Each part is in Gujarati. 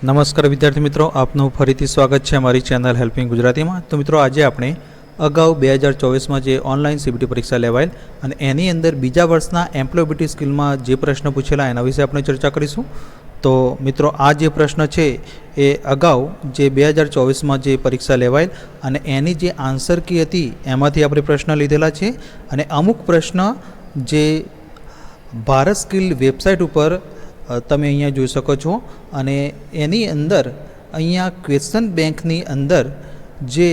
નમસ્કાર વિદ્યાર્થી મિત્રો, આપનું ફરીથી સ્વાગત છે અમારી ચેનલ હેલ્પિંગ ગુજરાતીમાં। તો મિત્રો, આજે આપણે અગાઉ 2024માં જે ઓનલાઈન સીબીટી પરીક્ષા લેવાયેલ અને એની અંદર બીજા વર્ષના એમ્પ્લોયબિલિટી સ્કિલમાં જે પ્રશ્ન પૂછેલા એના વિશે આપણે ચર્ચા કરીશું। તો મિત્રો, આ જે પ્રશ્ન છે એ અગાઉ જે 2024માં જે પરીક્ષા લેવાયેલ અને એની જે આન્સર કી હતી એમાંથી આપણે પ્રશ્ન લીધેલા છે અને અમુક પ્રશ્ન જે ભારત સ્કિલ વેબસાઇટ ઉપર તમે અહીંયા જોઈ શકો છો અને એની અંદર અહીંયા ક્વેશ્ચન બેંકની અંદર જે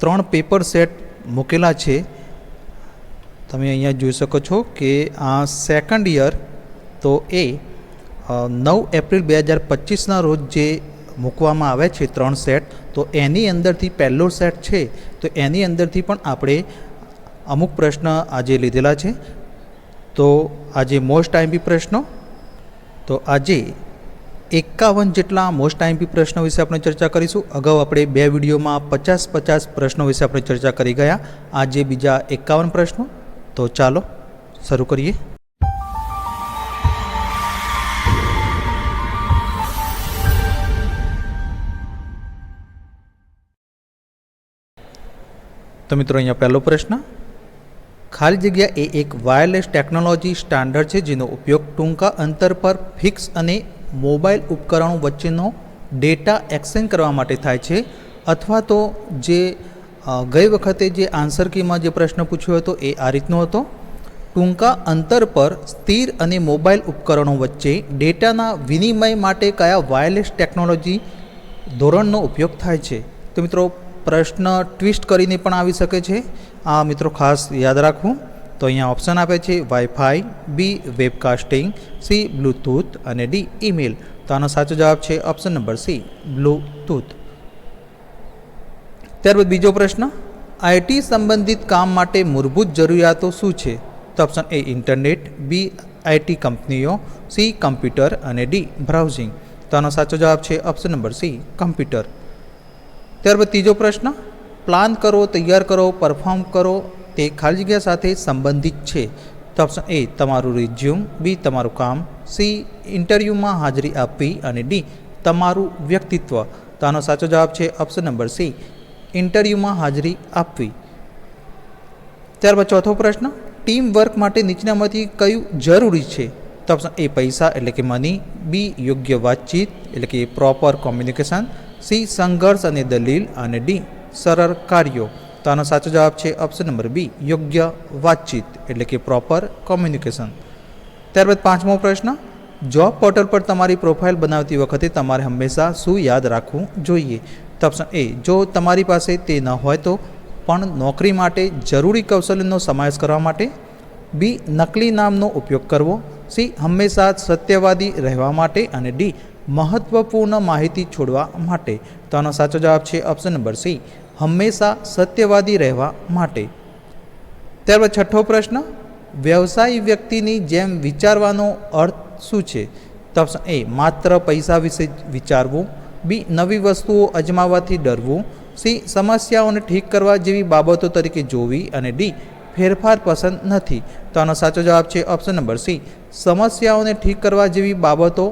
3 પેપર સેટ મૂકેલા છે તમે અહીંયા જોઈ શકો છો કે આ સેકન્ડ યર તો એ 9 એપ્રિલ 2025ના રોજ જે મૂકવામાં આવે છે 3 સેટ, તો એની અંદરથી પહેલો સેટ છે તો એની અંદરથી પણ આપણે અમુક પ્રશ્ન આજે લીધેલા છે। તો આજે મોસ્ટ આઈએમપી પ્રશ્નો, તો આજે 51 જેટલા મોસ્ટ આઈએમપી પ્રશ્નો વિશે આપણે ચર્ચા કરીશું। અગાઉ આપણે 2 વિડીયોમાં 50 પ્રશ્નો વિશે આપણે ચર્ચા કરી ગયા। આજે બીજા 51 પ્રશ્નો, તો ચાલો શરૂ કરીએ। તો મિત્રો, અહીંયા પહેલો પ્રશ્ન, ખાલી જગ્યા એ એક વાયરલેસ ટેકનોલોજી સ્ટાન્ડર્ડ છે જેનો ઉપયોગ ટૂંકા અંતર પર ફિક્સ અને મોબાઈલ ઉપકરણો વચ્ચેનો ડેટા એક્સચેન્જ કરવા માટે થાય છે, અથવા તો જે ગઈ વખતે જે આન્સર કીમાં જે પ્રશ્ન પૂછ્યો હતો એ આ રીતનો હતો, ટૂંકા અંતર પર સ્થિર અને મોબાઈલ ઉપકરણો વચ્ચે ડેટાના વિનિમય માટે કયા વાયરલેસ ટેકનોલોજી ધોરણનો ઉપયોગ થાય છે? તો મિત્રો, પ્રશ્ન ટ્વિસ્ટ કરીને પણ આવી શકે છે, આ મિત્રો ખાસ યાદ રાખવું। તો અહીંયા ઓપ્શન આપે છે વાઈફાઈ, બી વેબકાસ્ટિંગ, સી બ્લૂટૂથ અને ડી ઈમેલ। તો આનો સાચો જવાબ છે ઓપ્શન નંબર સી બ્લૂટૂથ। ત્યારબાદ બીજો પ્રશ્ન, આઈટી સંબંધિત કામ માટે મૂળભૂત જરૂરિયાતો શું છે? તો option A internet, B IT કંપનીઓ, સી કમ્પ્યુટર અને ડી બ્રાઉઝિંગ। તો આનો સાચો જવાબ છે ઓપ્શન નંબર સી કમ્પ્યુટર। ત્યારબાદ ત્રીજો પ્રશ્ન, પ્લાન કરો, તૈયાર કરો, પરફોર્મ કરો તે ખાલી જગ્યા સાથે સંબંધિત છે? તો ઓપ્શન એ તમારું રિઝ્યુમ, બી તમારું કામ, સી ઇન્ટરવ્યૂમાં હાજરી આપવી અને ડી તમારું વ્યક્તિત્વ। તો આનો સાચો જવાબ છે ઓપ્શન નંબર સી ઇન્ટરવ્યૂમાં હાજરી આપવી। ત્યારબાદ ચોથો પ્રશ્ન, ટીમ વર્ક માટે નીચેનામાંથી કયું જરૂરી છે? તો ઓપ્શન એ પૈસા એટલે કે મની, બી યોગ્ય વાતચીત એટલે કે પ્રોપર કોમ્યુનિકેશન, સી સંઘર્ષ અને દલીલ અને ડી સરળ કાર્યો। તો આનો સાચો જવાબ છે ઓપ્શન નંબર બી યોગ્ય વાતચીત એટલે કે પ્રોપર કોમ્યુનિકેશન। ત્યારબાદ પાંચમો પ્રશ્ન, જોબ પોર્ટલ પર તમારી પ્રોફાઇલ બનાવતી વખતે તમારે હંમેશા શું યાદ રાખવું જોઈએ? તો ઓપ્શન એ જો તમારી પાસે તે ન હોય તો પણ નોકરી માટે જરૂરી કૌશલ્યનો સમાવેશ કરવા માટે, બી નકલી નામનો ઉપયોગ કરવો, સી હંમેશા સત્યવાદી રહેવા માટે અને ડી મહત્વપૂર્ણ માહિતી છોડવા માટે। તો આનો સાચો જવાબ છે ઓપ્શન નંબર સી હંમેશા સત્યવાદી રહેવા માટે। ત્યારબાદ છઠ્ઠો પ્રશ્ન, વ્યવસાયી વ્યક્તિની જેમ વિચારવાનો અર્થ શું છે? તો ઓપ્શન એ માત્ર પૈસા વિશે વિચારવું, બી નવી વસ્તુઓ અજમાવવાથી ડરવું, સી સમસ્યાઓને ઠીક કરવા જેવી બાબતો તરીકે જોવી અને ડી ફેરફાર પસંદ નથી। તો આનો સાચો જવાબ છે ઓપ્શન નંબર સી સમસ્યાઓને ઠીક કરવા જેવી બાબતો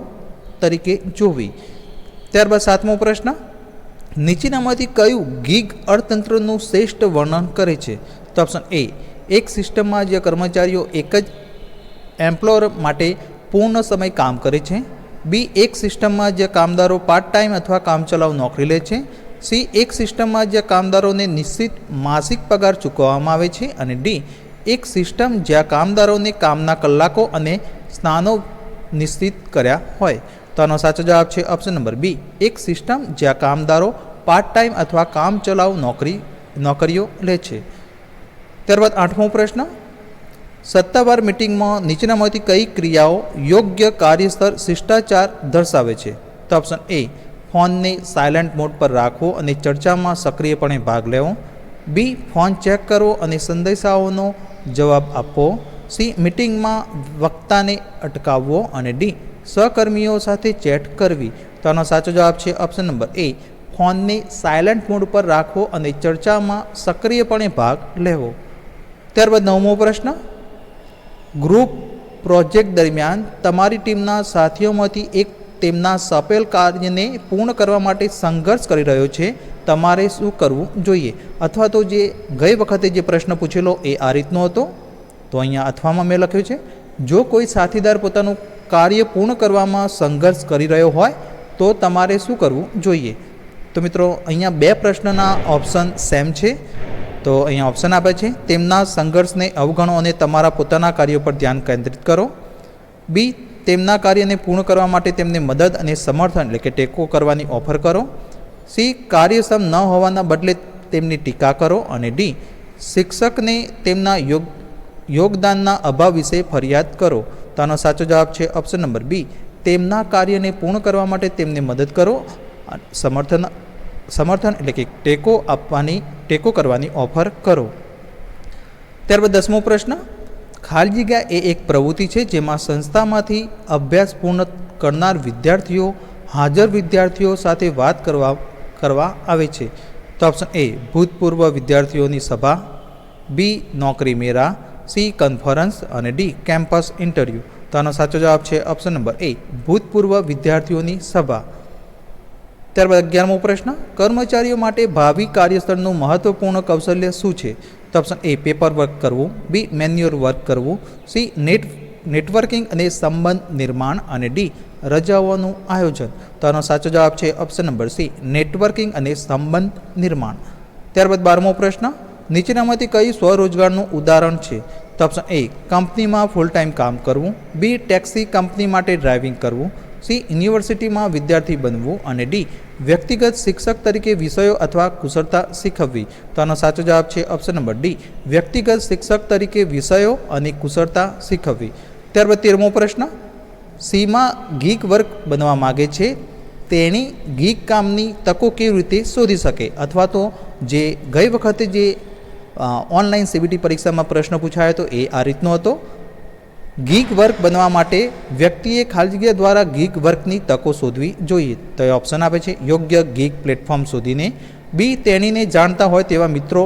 તરીકે જોવી। ત્યારબાદ સાતમો પ્રશ્ન, નીચેનામાંથી કયું ગીગ અર્થતંત્રનું શ્રેષ્ઠ વર્ણન કરે છે? તો ઓપ્શન એ એક સિસ્ટમમાં જે કર્મચારીઓ એક જ એમ્પ્લોયર માટે પૂર્ણ સમય કામ કરે છે, બી એક સિસ્ટમમાં જે કામદારો પાર્ટ ટાઈમ અથવા કામચલાઉ નોકરી લે છે, સી એક સિસ્ટમમાં જે કામદારોને નિશ્ચિત માસિક પગાર ચૂકવવામાં આવે છે અને ડી એક સિસ્ટમ જ્યાં કામદારોને કામના કલાકો અને સ્નાનો નિશ્ચિત કર્યા હોય। તો આનો સાચો જવાબ છે ઓપ્શન નંબર બી એક સિસ્ટમ જ્યાં કામદારો પાર્ટ ટાઈમ અથવા કામચલાઉ નોકરીઓ લે છે। ત્યારબાદ આઠમો પ્રશ્ન, સત્તાવાર મિટિંગમાં નીચેનામાંથી કઈ ક્રિયાઓ યોગ્ય કાર્યસ્થળ શિષ્ટાચાર દર્શાવે છે? તો ઓપ્શન એ ફોનને સાયલેન્ટ મોડ પર રાખવો અને ચર્ચામાં સક્રિયપણે ભાગ લેવો, બી ફોન ચેક કરવો અને સંદેશાઓનો જવાબ આપવો, સી મિટિંગમાં વક્તાને અટકાવવો અને ડી સહકર્મીઓ સાથે ચેટ કરવી। તો આનો સાચો જવાબ છે ઓપ્શન નંબર એ ફોનને સાયલેન્ટ મોડ પર રાખવો અને ચર્ચામાં સક્રિયપણે ભાગ લેવો। ત્યારબાદ નવમો પ્રશ્ન, ગ્રુપ પ્રોજેક્ટ દરમિયાન તમારી ટીમના સાથીઓમાંથી એક તેમના સોંપેલ કાર્યને પૂર્ણ કરવા માટે સંઘર્ષ કરી રહ્યો છે, તમારે શું કરવું જોઈએ? અથવા તો જે ગઈ વખતે જે પ્રશ્ન પૂછેલો એ આ રીતનો હતો, તો અહીંયા અથવામાં મેં લખ્યું છે, જો કોઈ સાથીદાર પોતાનું કાર્ય પૂર્ણ કરવામાં સંઘર્ષ કરી રહ્યો હોય તો તમારે શું કરવું જોઈએ? તો મિત્રો અહીંયા બે પ્રશ્નના ઓપ્શન સેમ છે, તો અહીંયા ઓપ્શન આપે છે, તેમના સંઘર્ષને અવગણો અને તમારા પોતાના કાર્યો પર ધ્યાન કેન્દ્રિત કરો. બી, તેમના કાર્યને પૂર્ણ કરવા માટે તેમને મદદ અને સમર્થન એટલે કે ટેકો કરવાની ઓફર કરો. સી, કાર્યક્ષમ ન હોવાના બદલે તેમની ટીકા કરો. અને ડી, શિક્ષકને તેમના યોગદાનના અભાવ વિશે ફરિયાદ કરો. તો આનો સાચો જવાબ છે ઓપ્શન નંબર બી, તેમના કાર્યને પૂર્ણ કરવા માટે તેમને મદદ કરો, સમર્થન એટલે કે ટેકો કરવાની ઓફર કરો. ત્યારબાદ 10મો પ્રશ્ન, ખાલી જગ્યા એ એક પ્રવૃત્તિ છે જેમાં સંસ્થામાંથી અભ્યાસ પૂર્ણ કરનાર વિદ્યાર્થીઓ હાજર વિદ્યાર્થીઓ સાથે વાત કરવા આવે છે. તો ઓપ્શન એ, ભૂતપૂર્વ વિદ્યાર્થીઓની સભા. બી, નોકરી મેળા. C, conference. અને ડી, કેમ્પસ ઇન્ટરવ્યૂ. તો આનો સાચો જવાબ છે ઓપ્શન નંબર એ, ભૂતપૂર્વ વિદ્યાર્થીઓની સભા. ત્યારબાદ 11મો પ્રશ્ન, કર્મચારીઓ માટે ભાવિ કાર્યસ્થળનું મહત્વપૂર્ણ કૌશલ્ય શું છે? તો ઓપ્શન એ, પેપર વર્ક કરવું. બી, મેન્યુઅલ વર્ક કરવું. સી, નેટવર્કિંગ અને સંબંધ નિર્માણ. અને ડી, રજાઓનું આયોજન. તો આનો સાચો જવાબ છે ઓપ્શન નંબર સી, નેટવર્કિંગ અને સંબંધ નિર્માણ. ત્યારબાદ 12મો પ્રશ્ન, નીચેનામાંથી કઈ સ્વરોજગારનું ઉદાહરણ છે? તો ઓપ્શન એ, કંપનીમાં ફૂલ ટાઈમ કામ કરવું. બી, ટેક્સી કંપની માટે ડ્રાઇવિંગ કરવું. સી, યુનિવર્સિટીમાં વિદ્યાર્થી બનવું. અને ડી, વ્યક્તિગત શિક્ષક તરીકે વિષયો અથવા કુશળતા શીખવવી. તો આનો સાચો જવાબ છે ઓપ્શન નંબર ડી, વ્યક્તિગત શિક્ષક તરીકે વિષયો અને કુશળતા શીખવવી. ત્યારબાદ 13મો પ્રશ્ન, સીમાં ગીગ વર્ક બનવા માગે છે, તેણી ગીગ કામની તકો કેવી રીતે શોધી શકે? અથવા તો જે ગઈ વખતે જે ઓનલાઈન સીબીટી પરીક્ષામાં પ્રશ્ન પૂછાયો હતો એ આ રીતનો હતો, ગીગ વર્ક બનવા માટે વ્યક્તિએ ખાલી જગ્યા દ્વારા ગીગ વર્કની તકો શોધવી જોઈએ. તો એ ઓપ્શન આપે છે, યોગ્ય ગીગ પ્લેટફોર્મ શોધીને. બી, તેણીને જાણતા હોય તેવા મિત્રો,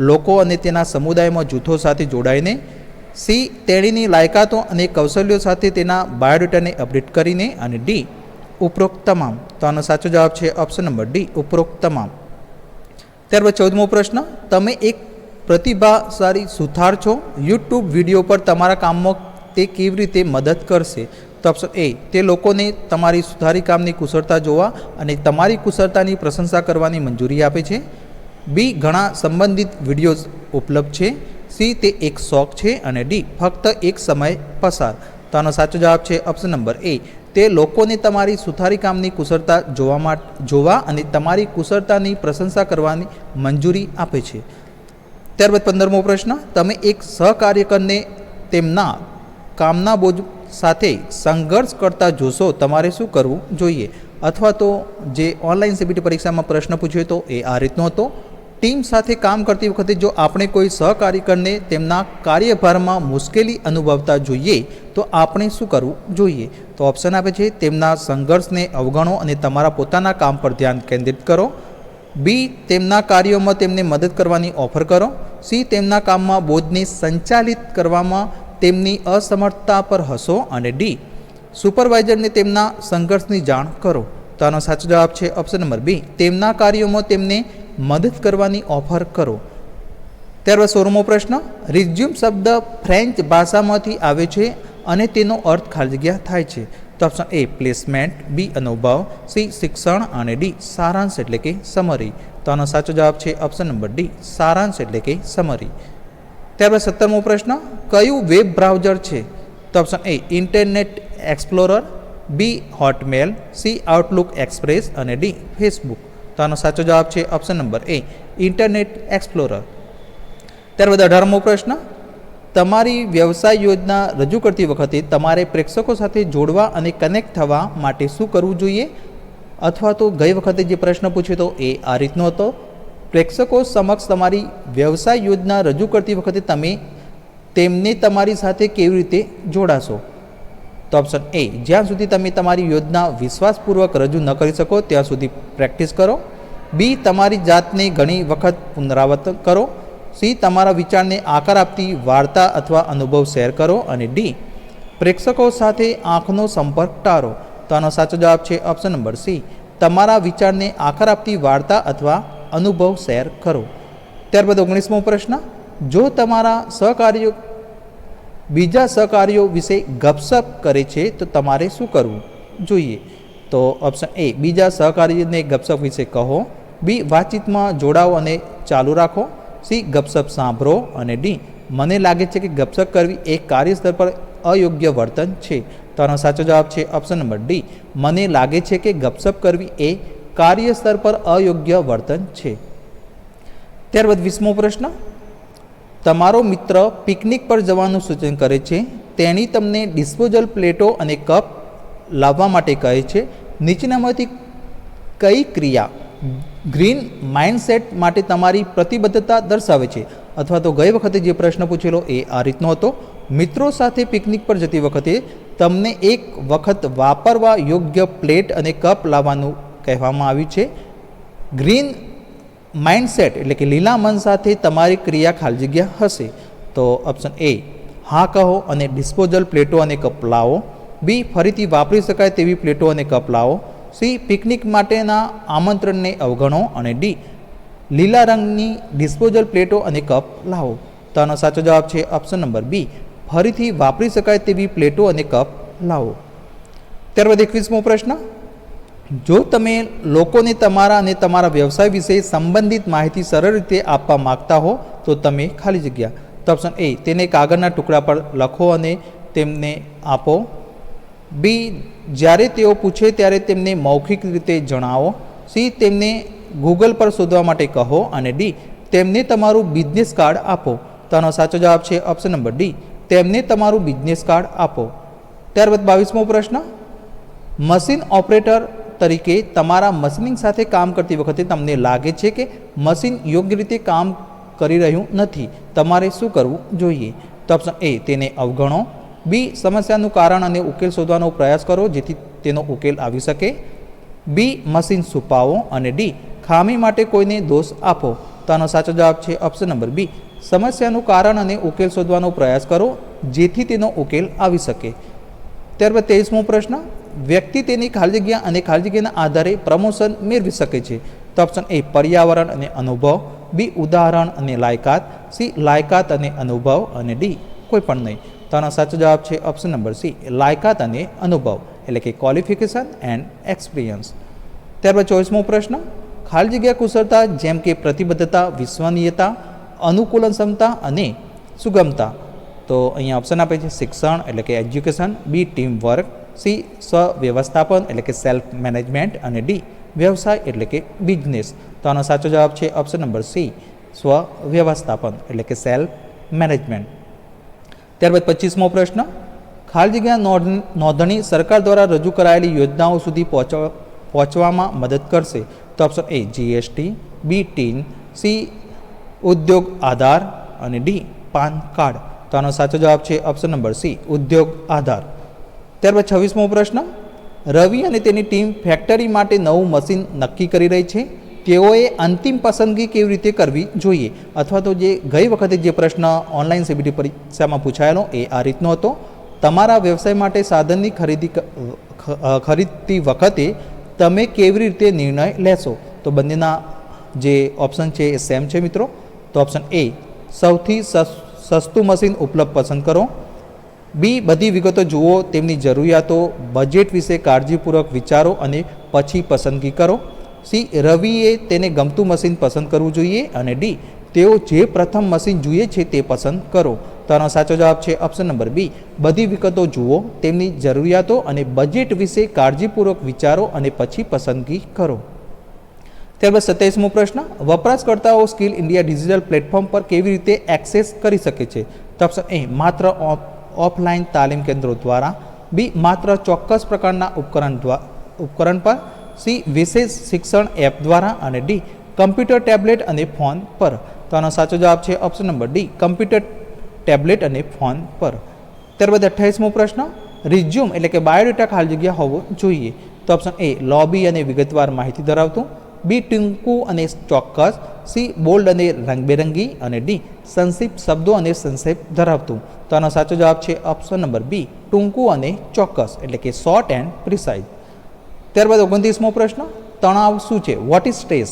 લોકો અને તેના સમુદાયમાં જૂથો સાથે જોડાઈને. સી, તેણીની લાયકાતો અને કૌશલ્યો સાથે તેના બાયોડેટાને અપડેટ કરીને. અને ડી, ઉપરોક્ત તમામ. તો આનો સાચો જવાબ છે ઓપ્શન નંબર ડી, ઉપરોક્ત તમામ. ત્યારબાદ 14મો પ્રશ્ન, તમે એક પ્રતિભાશાળી સુથાર છો, યુટ્યુબ વિડીયો પર તમારા કામમાં તે કેવી રીતે મદદ કરશે? તો ઓપ્શન એ, તે લોકોને તમારી સુધારી કામની કુશળતા જોવા અને તમારી કુશળતાની પ્રશંસા કરવાની મંજૂરી આપે છે. બી, ઘણા સંબંધિત વિડીયોઝ ઉપલબ્ધ છે. સી, તે એક શોખ છે. અને ડી, ફક્ત એક સમય પસાર. તો આનો સાચો જવાબ છે ઓપ્શન નંબર એ, તે લોકોને તમારી સુથારી કામની કુશળતા જોવા અને તમારી કુશળતાની પ્રશંસા કરવાની મંજૂરી આપે છે. ત્યારબાદ 15મો પ્રશ્ન, તમે એક સહકાર્યકરને તેમના કામના બોજ સાથે સંઘર્ષ કરતા જોશો, તમારે શું કરવું જોઈએ? અથવા તો જે ઓનલાઈન સીબીટી પરીક્ષામાં પ્રશ્ન પૂછ્યો હતો એ આ રીતનો હતો, ટીમ સાથે કામ કરતી વખતે જો આપણે કોઈ સહકાર્યકરને તેમના કાર્યભારમાં મુશ્કેલી અનુભવતા જોઈએ તો આપણે શું કરવું જોઈએ? તો ઓપ્શન આપે છે, તેમના સંઘર્ષને અવગણો અને તમારા પોતાના કામ પર ધ્યાન કેન્દ્રિત કરો. બી, તેમના કાર્યોમાં તેમને મદદ કરવાની ઓફર કરો. સી, તેમના કામમાં બોજને સંચાલિત કરવામાં તેમની અસમર્થતા પર હસો. અને ડી, સુપરવાઇઝરને તેમના સંઘર્ષની જાણ કરો. તો આનો સાચો જવાબ છે ઓપ્શન નંબર બી, તેમના કાર્યોમાં તેમને મદદ કરવાની ઓફર કરો. ત્યારબાદ 16મો પ્રશ્ન, રિઝ્યુમ શબ્દ ફ્રેન્ચ ભાષામાંથી આવે છે અને તેનો અર્થ ખાલી જગ્યા થાય છે. તો ઓપ્શન એ, પ્લેસમેન્ટ. બી, અનુભવ. સી, શિક્ષણ. અને ડી, સારાંશ એટલે કે સમરી. તો આનો સાચો જવાબ છે ઓપ્શન નંબર ડી, સારાંશ એટલે કે સમરી. ત્યારબાદ 17મો પ્રશ્ન, કયું વેબ બ્રાઉઝર છે? તો option A, internet explorer. B, Hotmail. C, Outlook Express. અને ડી, ફેસબુક. તો આનો સાચો જવાબ છે option number A, internet explorer. ત્યારબાદ 18મો પ્રશ્ન, તમારી વ્યવસાય યોજના રજૂ કરતી વખતે તમારે પ્રેક્ષકો સાથે જોડવા અને કનેક્ટ થવા માટે શું કરવું જોઈએ? અથવા તો ગઈ વખતે જે પ્રશ્ન પૂછ્યો હતો એ આ રીતનો હતો, પ્રેક્ષકો સમક્ષ તમારી વ્યવસાય યોજના રજૂ કરતી વખતે તમે તેમને તમારી સાથે કેવી રીતે જોડાશો? તો ઓપ્શન એ, જ્યાં સુધી તમે તમારી યોજના વિશ્વાસપૂર્વક રજૂ ન કરી શકો ત્યાં સુધી પ્રેક્ટિસ કરો. બી, તમારી જાતને ઘણી વખત પુનરાવર્તન કરો. સી, તમારા વિચારને આકાર આપતી વાર્તા અથવા અનુભવ શેર કરો. અને ડી, પ્રેક્ષકો સાથે આંખનો સંપર્ક ટાળો. તો આનો સાચો જવાબ છે ઓપ્શન નંબર સી, તમારા વિચારને આકાર આપતી વાર્તા અથવા અનુભવ શેર કરો. ત્યારબાદ 19મો પ્રશ્ન, જો તમારા સહકાર્યો બીજા સહકાર્યો વિશે ગપસપ કરે છે તો તમારે શું કરવું જોઈએ? તો ઓપ્શન એ, બીજા સહકારીને ગપસપ વિશે કહો. બી, વાતચીતમાં જોડાઓ અને ચાલુ રાખો. સી, ગપસપ સાંભળો. અને ડી, મને લાગે છે કે ગપસપ કરવી એ કાર્યસ્થળ પર અયોગ્ય વર્તન છે. તો આનો સાચો જવાબ છે ઓપ્શન નંબર ડી, મને લાગે છે કે ગપસપ કરવી એ કાર્યસ્થળ પર અયોગ્ય વર્તન છે. ત્યારબાદ 20મો પ્રશ્ન, તમારો મિત્ર પિકનિક પર જવાનું સૂચન કરે છે. તેણી તમને ડિસ્પોઝલ પ્લેટો અને કપ લાવવા માટે કહે છે. નીચેનામાંથી કઈ ક્રિયા ગ્રીન માઇન્ડસેટ માટે તમારી પ્રતિબદ્ધતા દર્શાવે છે? અથવા તો ગઈ વખતે જે પ્રશ્ન પૂછેલો એ આ રીતનો હતો. મિત્રો સાથે પિકનિક પર જતી વખતે તમને એક વખત વાપરવા યોગ્ય પ્લેટ અને કપ લાવવાનું કહેવામાં આવ્યું છે. ગ્રીન માઇન્ડસેટ એટલે કે લીલા મન સાથે તમારી ક્રિયા ખાલી જગ્યા હશે. તો ઓપ્શન એ, હા કહો અને ડિસ્પોઝલ પ્લેટો અને કપ લાવો. બી, ફરીથી વાપરી શકાય તેવી પ્લેટો અને કપ લાવો. સી, પિકનિક માટેના આમંત્રણને અવગણો. અને ડી, લીલા રંગની ડિસ્પોઝલ પ્લેટો અને કપ લાવો. તો આનો સાચો જવાબ છે ઓપ્શન નંબર બી, ફરીથી વાપરી શકાય તેવી પ્લેટો અને કપ લાવો. ત્યારબાદ 21મો પ્રશ્ન, જો તમે લોકોને તમારા અને તમારા વ્યવસાય વિશે સંબંધિત માહિતી સરળ રીતે આપવા માગતા હો તો તમે ખાલી જગ્યા. તો ઓપ્શન એ, તેને કાગળના ટુકડા પર લખો અને તેમને આપો. બી, જ્યારે તેઓ પૂછે ત્યારે તેમને મૌખિક રીતે જણાવો. સી, તેમને ગૂગલ પર શોધવા માટે કહો. અને ડી, તેમને તમારું બિઝનેસ કાર્ડ આપો. તો આનો સાચો જવાબ છે ઓપ્શન નંબર ડી, તેમને તમારું બિઝનેસ કાર્ડ આપો. ત્યારબાદ 22મો પ્રશ્ન, મશીન ઓપરેટર તરીકે તમારા મશીનિંગ સાથે કામ કરતી વખતે તમને લાગે છે કે મશીન યોગ્ય રીતે કામ કરી રહ્યું નથી. તમારે શું કરવું જોઈએ? તો ઓપ્શન એ, તેને અવગણો. બી, સમસ્યાનું કારણ અને ઉકેલ શોધવાનો પ્રયાસ કરો જેથી તેનો ઉકેલ આવી શકે. બી, મશીન છુપાવો. અને ડી, ખામી માટે કોઈને દોષ આપો. તો આનો સાચો જવાબ છે ઓપ્શન નંબર બી, સમસ્યાનું કારણ અને ઉકેલ શોધવાનો પ્રયાસ કરો જેથી તેનો ઉકેલ આવી શકે. ત્યારબાદ 23મો પ્રશ્ન, વ્યક્તિ તેની ખાલી જગ્યા અને ખાલી જગ્યાના આધારે પ્રમોશન મેળવી શકે છે. તો ઓપ્શન એ, પર્યાવરણ અને અનુભવ. બી, ઉદાહરણ અને લાયકાત. સી, લાયકાત અને અનુભવ. અને ડી, કોઈ પણ નહીં. તો આનો સાચો જવાબ છે ઓપ્શન નંબર સી, લાયકાત અને અનુભવ એટલે કે ક્વોલિફિકેશન એન્ડ એક્સપિરિયન્સ. ત્યારબાદ 24મો પ્રશ્ન, ખાલી જગ્યા કુશળતા જેમ કે પ્રતિબદ્ધતા, વિશ્વનીયતા, અનુકૂલન ક્ષમતા અને સુગમતા. તો અહીંયા ઓપ્શન આપે છે શિક્ષણ એટલે કે એજ્યુકેશન. બી, ટીમ વર્ક. સી, સ્વવ્યવસ્થાપન એટલે કે સેલ્ફ મેનેજમેન્ટ. અને ડી, વ્યવસાય એટલે કે બિઝનેસ. તો આનો સાચો જવાબ છે ઓપ્શન નંબર સી, સ્વવ્યવસ્થાપન એટલે કે સેલ્ફ મેનેજમેન્ટ. ત્યારબાદ 25મો પ્રશ્ન, ખાલી જગ્યા નોંધણી સરકાર દ્વારા રજૂ કરાયેલી યોજનાઓ સુધી પહોંચવામાં મદદ કરશે. તો option A, GST. B, TIN. C, Udyog Aadhaar. અને ડી, પાન કાર્ડ. તો આનો સાચો જવાબ છે ઓપ્શન નંબર સી, ઉદ્યોગ આધાર. ત્યારબાદ 26મો પ્રશ્ન, રવિ અને તેની ટીમ ફેક્ટરી માટે નવું મશીન નક્કી કરી રહી છે. તેઓએ અંતિમ પસંદગી કેવી રીતે કરવી જોઈએ? અથવા તો જે ગઈ વખતે જે પ્રશ્ન ઓનલાઈન સીબીટી પરીક્ષામાં પૂછાયેલો એ આ રીતનો હતો. તમારા વ્યવસાય માટે સાધનની ખરીદતી વખતે તમે કેવી રીતે નિર્ણય લેશો? તો બંનેના જે ઓપ્શન છે એ સેમ છે મિત્રો. તો ઓપ્શન એ, સૌથી સસ્તું મશીન ઉપલબ્ધ પસંદ કરો. બી, બધી વિગતો જુઓ, તેમની જરૂરિયાતો, બજેટ વિશે કાળજીપૂર્વક વિચારો અને પછી પસંદગી કરો. સી, રવિએ તેને ગમતું મશીન પસંદ કરવું જોઈએ. અને ડી, તેઓ જે પ્રથમ મશીન જોઈએ છે તે પસંદ કરો. તો આનો સાચો જવાબ છે ઓપ્શન નંબર બી, બધી વિગતો જુઓ, તેમની જરૂરિયાતો અને બજેટ વિશે કાળજીપૂર્વક વિચારો અને પછી પસંદગી કરો. ત્યારબાદ 27મો પ્રશ્ન, વપરાશકર્તાઓ સ્કિલ ઇન્ડિયા ડિજિટલ પ્લેટફોર્મ પર કેવી રીતે એક્સેસ કરી શકે છે? તો ઓપ્શન એ, માત્ર ઓફલાઈન તાલીમ કેન્દ્રો દ્વારા. બી, માત્ર ચોક્કસ પ્રકારના ઉપકરણ પર. સી, વિશેષ શિક્ષણ એપ દ્વારા. અને ડી, કમ્પ્યુટર, ટેબ્લેટ અને ફોન પર. તો આનો સાચો જવાબ છે option number D, computer, tablet અને ફોન પર. ત્યારબાદ 28મો પ્રશ્ન, રિઝ્યુમ એટલે કે બાયોડેટા ખાલી જગ્યા હોવો જોઈએ. તો ઓપ્શન એ, લોબી અને વિગતવાર માહિતી ધરાવતું. બી, ટૂંકું અને ચોક્કસ. સી, બોલ્ડ અને રંગબેરંગી. અને ડી, સંક્ષિપ્ત શબ્દો અને સંક્ષેપ ધરાવતું. તો આનો સાચો જવાબ છે ઓપ્શન નંબર બી, ટૂંકું અને ચોક્કસ એટલે કે શોર્ટ એન્ડ પ્રિસાઇઝ. ત્યારબાદ 29મો પ્રશ્ન, તણાવ શું છે? What is stress?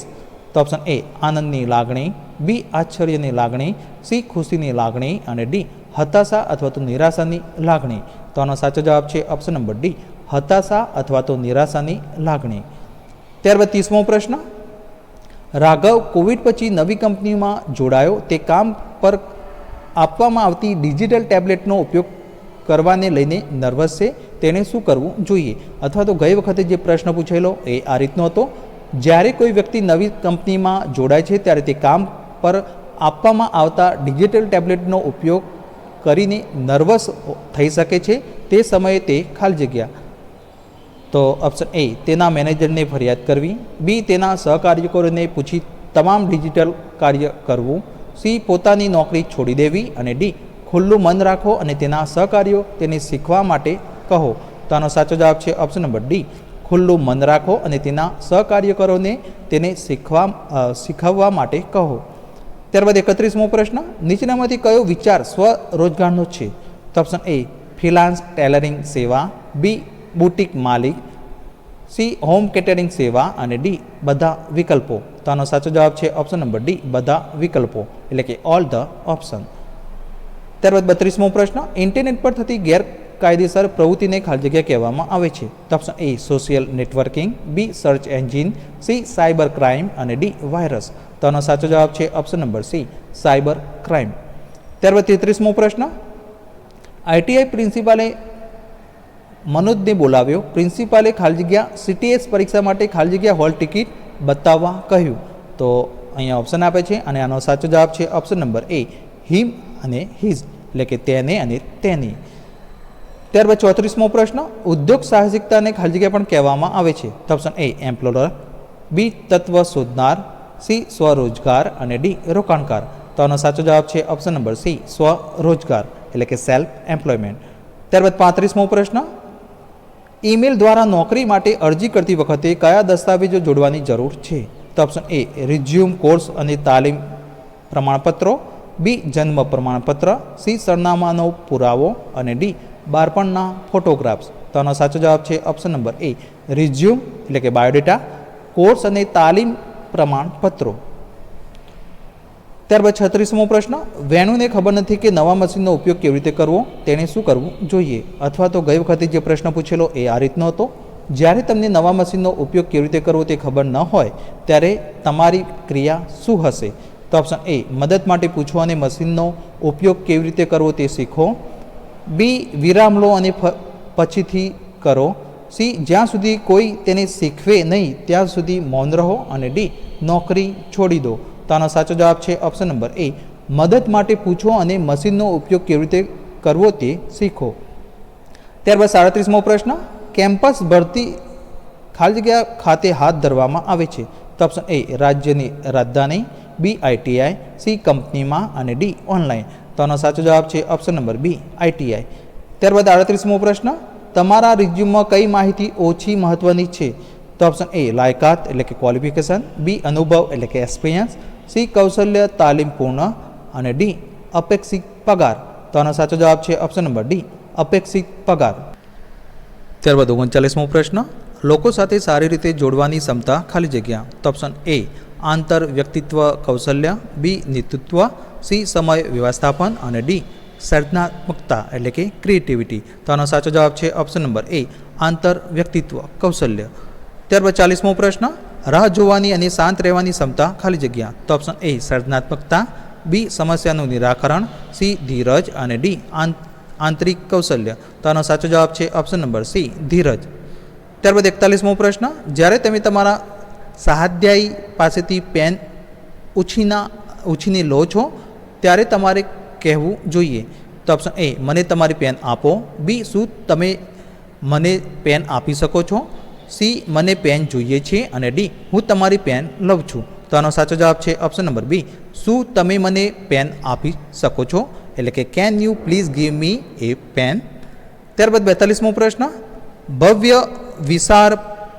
તો ઓપ્શન એ આનંદની લાગણી, બી આશ્ચર્યની લાગણી, સી ખુશીની લાગણી અને ડી હતાશા અથવા તો નિરાશાની લાગણી. તો આનો સાચો જવાબ છે ઓપ્શન નંબર ડી, હતાશા અથવા તો નિરાશાની લાગણી. ત્યારબાદ 30મો પ્રશ્ન, રાઘવ કોવિડ પછી નવી કંપનીમાં જોડાયો, તે કામ પર આપવામાં આવતી ડિજિટલ ટેબ્લેટનો ઉપયોગ કરવાને લઈને નર્વસ છે, તેણે શું કરવું જોઈએ? અથવા તો ગઈ વખતે જે પ્રશ્ન પૂછેલો એ આ રીતનો હતો, જ્યારે કોઈ વ્યક્તિ નવી કંપનીમાં જોડાય છે ત્યારે તે કામ પર આપવામાં આવતા ડિજિટલ ટેબ્લેટનો ઉપયોગ કરીને નર્વસ થઈ શકે છે, તે સમયે તે ખાલી જગ્યા. તો ઓપ્શન એ તેના મેનેજરને ફરિયાદ કરવી, બી તેના સહકાર્યકરોને પૂછી તમામ ડિજિટલ કાર્ય કરવું, સી પોતાની નોકરી છોડી દેવી અને ડી ખુલ્લું મન રાખો અને તેના સહકાર્યો તેને શીખવા માટે કહો. તો આનો સાચો જવાબ છે ઓપ્શન નંબર ડી, ખુલ્લું મન રાખો અને તેના સહકાર્યકરોને તેને શીખવવા માટે કહો. ત્યારબાદ 31મો પ્રશ્ન, નીચેનામાંથી કયો વિચાર સ્વરોજગારનો છે? તો ઓપ્શન એ ફ્રીલાન્સ ટેલરિંગ સેવા, બી બુટીક માલિક, સી હોમ કેટરિંગ સેવા અને ડી બધા વિકલ્પો. તો આનો સાચો જવાબ છે ઓપ્શન નંબર ડી, બધા વિકલ્પો, એટલે કે ઓલ ધ ઓપ્શન. ત્યારબાદ 32મો પ્રશ્ન, ઇન્ટરનેટ પર થતી ગેરકાયદેસર પ્રવૃત્તિને ખાલી જગ્યા કહેવામાં આવે છે? તો option A social networking, B search engine, C cyber crime અને ડી વાયરસ. તો આનો સાચો જવાબ છે option number C, cyber crime. ત્યારબાદ 33મો પ્રશ્ન, આઈટીઆઈ પ્રિન્સિપાલે મનોજને બોલાવ્યો, પ્રિન્સિપાલે ખાલી જગ્યા CTS પરીક્ષા માટે ખાલી જગ્યા હોલ ટિકિટ બતાવવા કહ્યું. તો અહીંયા ઓપ્શન આપે છે અને આનો સાચો જવાબ છે ઓપ્શન નંબર એ હિમ અને હિઝ, એટલે કે તેને અને તેની. ત્યારબાદ 34મો પ્રશ્ન, ઉદ્યોગ સાહસિકતાને ખાલી જગ્યા પણ કહેવામાં આવે છે? તો ઓપ્શન એ એમ્પ્લોરર, બી તત્વ શોધનાર, સી સ્વરોજગાર અને ડી રોકાણકાર. તો આનો સાચો જવાબ છે ઓપ્શન નંબર સી, સ્વરોજગાર, એટલે કે સેલ્ફ એમ્પ્લોયમેન્ટ. ત્યારબાદ 35મો પ્રશ્ન, ઈમેલ દ્વારા નોકરી માટે અરજી કરતી વખતે કયા દસ્તાવેજો જોડવાની જરૂર છે? તો ઓપ્શન એ રિઝ્યુમ, કોર્સ અને તાલીમ પ્રમાણપત્રો, બી જન્મ પ્રમાણપત્ર, સી સરનામાનો પુરાવો અને ડી બાળપણના ફોટોગ્રાફ્સ. તો આનો સાચો જવાબ છે ઓપ્શન નંબર એ રિઝ્યુમ, એટલે કે બાયોડેટા, કોર્સ અને તાલીમ પ્રમાણપત્રો. ત્યારબાદ 36મો પ્રશ્ન, વેણુને ખબર નથી કે નવા મશીનનો ઉપયોગ કેવી રીતે કરવો, તેણે શું કરવું જોઈએ? અથવા તો ગઈ વખતે જે પ્રશ્ન પૂછેલો એ આ રીતનો હતો, જ્યારે તમને નવા મશીનનો ઉપયોગ કેવી રીતે કરવો તે ખબર ન હોય ત્યારે તમારી ક્રિયા શું હશે? તો ઓપ્શન એ મદદ માટે પૂછો અને મશીનનો ઉપયોગ કેવી રીતે કરવો તે શીખો, બી વિરામ લો અને પછીથી કરો, સી જ્યાં સુધી કોઈ તેને શીખવે નહીં ત્યાં સુધી મૌન રહો અને ડી નોકરી છોડી દો. તો આનો સાચો જવાબ છે ઓપ્શન નંબર એ મદદ માટે પૂછો અને મશીનનો ઉપયોગ કેવી રીતે કરવો તે શીખો. ત્યારબાદ 37મો પ્રશ્ન, કેમ્પસ ભરતી ખાલી જગ્યા ખાતે હાથ ધરવામાં આવે છે? તો ઓપ્શન એ રાજ્યની રાજધાની, બી ITI, સી કંપનીમાં અને ડી ઓનલાઈન. તો આનો સાચો જવાબ છે ઓપ્શન નંબર બી ITI. ત્યારબાદ 38મો પ્રશ્ન, તમારા રિઝ્યુમમાં કઈ માહિતી ઓછી મહત્વની છે? તો ઓપ્શન એ લાયકાત, એટલે કે ક્વોલિફિકેશન, બી અનુભવ, એટલે કે એક્સપિરિયન્સ, સી કૌશલ્ય તાલીમ પૂર્ણ અને ડી અપેક્ષિત પગાર. તો આનો સાચો જવાબ છે ઓપ્શન નંબર ડી અપેક્ષિત પગાર. ત્યારબાદ 39મો પ્રશ્ન, લોકો સાથે સારી રીતે જોડવાની ક્ષમતા ખાલી જગ્યા? તો ઓપ્શન એ આંતર વ્યક્તિત્વ કૌશલ્ય, બી નેતૃત્વ, સી સમય વ્યવસ્થાપન અને ડી સર્જનાત્મકતા, એટલે કે ક્રિએટિવિટી. તો આનો સાચો જવાબ છે ઓપ્શન નંબર એ આંતર વ્યક્તિત્વ કૌશલ્ય. ત્યારબાદ 40મો પ્રશ્ન, રાહ જોવાની અને શાંત રહેવાની ક્ષમતા ખાલી જગ્યા? તો ઓપ્શન એ સર્જનાત્મકતા, બી સમસ્યાનું નિરાકરણ, સી ધીરજ અને ડી આંતરિક કૌશલ્ય. તો આનો સાચો જવાબ છે ઓપ્શન નંબર સી ધીરજ. ત્યારબાદ 41મો પ્રશ્ન, જ્યારે તમે તમારા સહાધ્યાયી પાસેથી પેન ઉછીની લો છો ત્યારે તમારે કહેવું જોઈએ? તો ઓપ્શન એ મને તમારી પેન આપો, બી શું તમે મને પેન આપી શકો છો, સી મને પેન જોઈએ છે અને ડી હું તમારી પેન લઉં છું. તો આનો સાચો જવાબ છે ઓપ્શન નંબર બી શું તમે મને પેન આપી શકો છો, એટલે કે can you please give me a pen. ત્યારબાદ 42મો પ્રશ્ન, ભવ્ય, વિશાળ,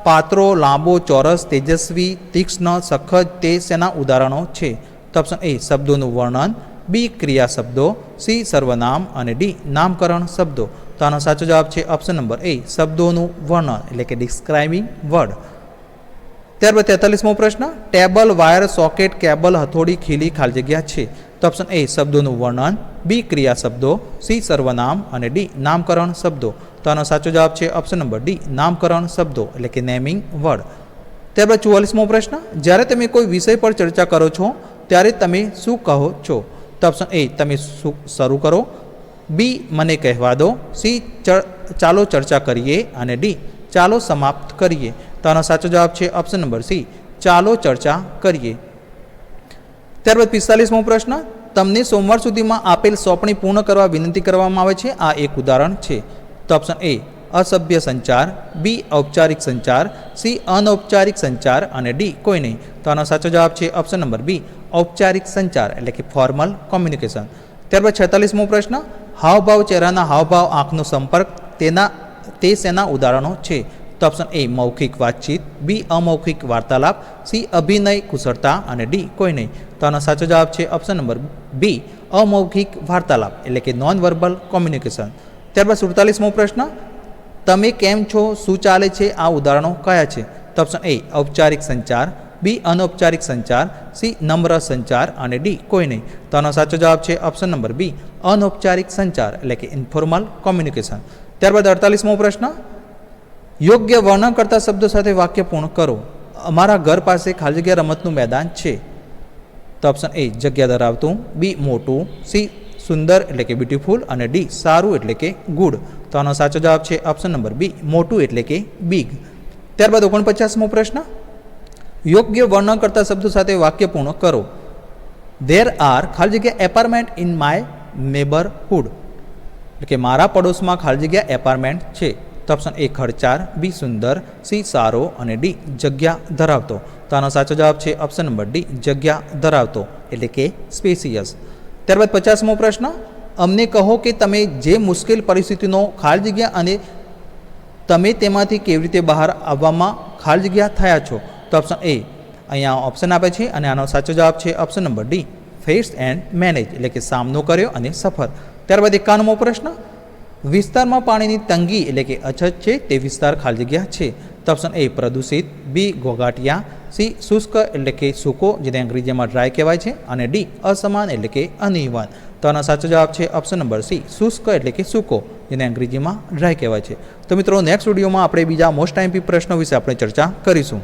પાત્રો, લાંબો, ચોરસ, તેજસ્વી, તીક્ષ્ણ, સખત તે શેના ઉદાહરણો છે? તો ઓપ્શન એ શબ્દોનું વર્ણન, બી ક્રિયા શબ્દો, સી સર્વનામ અને ડી નામકરણ શબ્દો. તો આનો સાચો જવાબ છે ઓપ્શન નંબર એ, શબ્દોનું વર્ણન એટલે કે ડિસ્ક્રાઇબિંગ વર્ડ. ત્યારબાદ 43મો પ્રશ્ન, ટેબલ, વાયર, સોકેટ, કેબલ, હથોડી, ખીલી ખાલી જગ્યા છે. તો ઓપ્શન એ શબ્દોનું વર્ણન, બી ક્રિયા શબ્દો, સી સર્વનામ અને ડી નામકરણ શબ્દો. તો આનો સાચો જવાબ છે ઓપ્શન નંબર ડી, નામકરણ શબ્દો એટલે કે નેમિંગ વર્ડ. ત્યારબાદ 44મો પ્રશ્ન, જ્યારે તમે કોઈ વિષય પર ચર્ચા કરો છો ત્યારે તમે શું કહો છો? તો ઓપ્શન એ તમે શરૂ કરો, બી મને કહેવા દો, સી ચાલો ચર્ચા કરીએ અને ડી ચાલો સમાપ્ત કરીએ. તો આનો સાચો જવાબ છે ઓપ્શન નંબર સી, ચાલો ચર્ચા કરીએ. ત્યારબાદ 45મો પ્રશ્ન, તમને સોમવાર સુધીમાં આપેલ સોંપણી પૂર્ણ કરવા વિનંતી કરવામાં આવે છે. આ એક ઉદાહરણ છે. તો ઓપ્શન એ અસભ્ય સંચાર, બી ઔપચારિક સંચાર, સી અનૌપચારિક સંચાર અને ડી કોઈ નહીં. તો આનો સાચો જવાબ છે ઓપ્શન નંબર બી, ઔપચારિક સંચાર એટલે કે ફોર્મલ કોમ્યુનિકેશન. ત્યારબાદ 46મો પ્રશ્ન, હાવભાવ, ચહેરાના હાવભાવ, આંખનો સંપર્ક તે શેના ઉદાહરણો છે? તો ઓપ્શન એ મૌખિક વાતચીત, બી અમૌખિક વાર્તાલાપ, સી અભિનય કુશળતા અને ડી કોઈ નહીં. તો આનો સાચો જવાબ છે ઓપ્શન નંબર બી, અમૌખિક વાર્તાલાપ એટલે કે નોન વર્બલ કોમ્યુનિકેશન. ત્યારબાદ 47મો પ્રશ્ન, તમે કેમ છો, શું ચાલે છે, આ ઉદાહરણો કયા છે? તો ઓપ્શન એ ઔપચારિક સંચાર, બી અનૌપચારિક સંચાર, સી નમ્ર સંચાર અને ડી કોઈ નહીં. તો આનો સાચો જવાબ છે ઓપ્શન નંબર બી, અનૌપચારિક સંચાર એટલે કે ઇન્ફોર્મલ કોમ્યુનિકેશન. ત્યારબાદ 48મો પ્રશ્ન, યોગ્ય વર્ણન કરતા શબ્દો સાથે વાક્ય પૂર્ણ કરો. અમારા ઘર પાસે ખાલી જગ્યા રમતનું મેદાન છે. તો ઓપ્શન એ જગ્યા ધરાવતું, બી મોટું, સી સુંદર એટલે કે બ્યુટીફુલ અને ડી સારું એટલે કે ગુડ. તો આનો સાચો જવાબ છે ઓપ્શન નંબર બી, મોટું એટલે કે બિગ. ત્યારબાદ 49મો પ્રશ્ન, યોગ્ય વર્ણન કરતા શબ્દો સાથે વાક્ય પૂર્ણ કરો. ધેર આર ખાલી જગ્યા એપાર્ટમેન્ટ ઇન માય નેબરહુડ એટલે કે મારા પડોશમાં ખાલી જગ્યા એપાર્ટમેન્ટ છે. તો ઓપ્શન એ ખર્ચાળ, બી સુંદર, સી સારો અને ડી જગ્યા ધરાવતો. તો આનો સાચો જવાબ છે ઓપ્શન નંબર ડી, જગ્યા ધરાવતો એટલે કે સ્પેસિયસ. ત્યારબાદ 50મો પ્રશ્ન, અમને કહો કે તમે જે મુશ્કેલ પરિસ્થિતિનો ખાલી જગ્યા અને તમે તેમાંથી કેવી રીતે બહાર આવવામાં ખાલી જગ્યા થયા છો. તો ઓપ્શન એ અહીંયા ઓપ્શન આપે છે અને આનો સાચો જવાબ છે option number D, face and manage એટલે કે સામનો કર્યો અને સફર. ત્યારબાદ 51મો પ્રશ્ન, વિસ્તારમાં પાણીની તંગી એટલે કે અછત છે તે વિસ્તાર ખાલી જગ્યા છે. તો ઓપ્શન એ પ્રદૂષિત, બી ઘોઘાટિયા, સી શુષ્ક એટલે કે સૂકો જેને અંગ્રેજીમાં ડ્રાય કહેવાય છે અને ડી અસમાન એટલે કે અનઇવન. તો આનો સાચો જવાબ છે ઓપ્શન નંબર સી, શુષ્ક એટલે કે સૂકો જેને અંગ્રેજીમાં ડ્રાય કહેવાય છે. તો મિત્રો નેક્સ્ટ વિડીયોમાં આપણે બીજા મોસ્ટ આઈએમપી પ્રશ્નો વિશે આપણે ચર્ચા કરીશું.